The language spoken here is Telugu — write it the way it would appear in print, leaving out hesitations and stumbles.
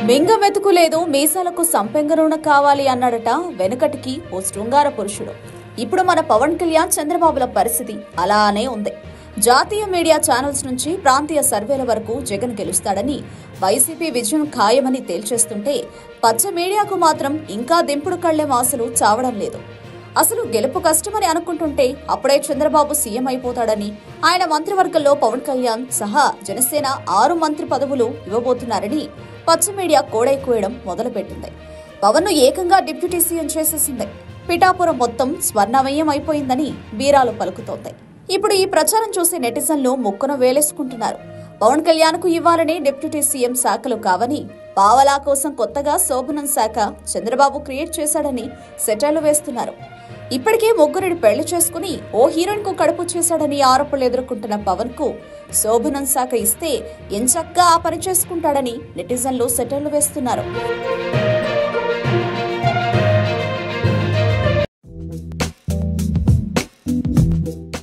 మింగమెతుకు లేదు మీసాలకు సంపెంగ నూనె కావాలి అన్నాడట వెనుకటికి ఓ శృంగార పురుషుడు. ఇప్పుడు మన పవన్ కళ్యాణ్ చంద్రబాబుల పరిస్థితి అలానే ఉంది. జాతీయ మీడియా ఛానల్స్ నుంచి ప్రాంతీయ సర్వేల వరకు జగన్ గెలుస్తాడని, వైసీపీ విజయం ఖాయమని తేల్చేస్తుంటే పచ్చ మీడియాకు మాత్రం ఇంకా దింపుడు కళ్లెం ఆశలు చావడం లేదు. అసలు గెలుపు కష్టమని అనుకుంటుంటే అప్పుడే చంద్రబాబు సీఎం అయిపోతాడని, ఆయన మంత్రివర్గంలో పవన్ కళ్యాణ్ సహా జనసేన 6 మంత్రి పదవులు ఇవ్వబోతున్నారని పచ్చ మీడియా కోడైకోయడం మొదలుపెట్టింది. పవన్ ను ఏకంగా డిప్యూటీ సీఎం చేసేసింది. పిఠాపురం మొత్తం స్వర్ణమయం అయిపోయిందని బీరాలు పలుకుతోంది. ఇప్పుడు ఈ ప్రచారం చూసి నెటిజన్లు ముక్కున వేలేసుకుంటున్నారు. పవన్ కళ్యాణ్ కు ఇవ్వాలని డిప్యూటీ సీఎం శాఖలు కావని, పావలా కోసం కొత్తగా శోభనం శాఖ చంద్రబాబు క్రియేట్ చేశాడని సెటైర్లు వేస్తున్నారు. ఇప్పటికే ముగ్గురిని పెళ్లి చేసుకుని ఓ హీరోయిన్ కు కడుపు చేశాడని ఆరోపణలు ఎదుర్కొంటున్న పవన్ కు శోభనం శాఖ ఇస్తే ఎంచక్కా ఆ పని చేసుకుంటాడని నెటిజన్లు సెటైర్లు వేస్తున్నారు.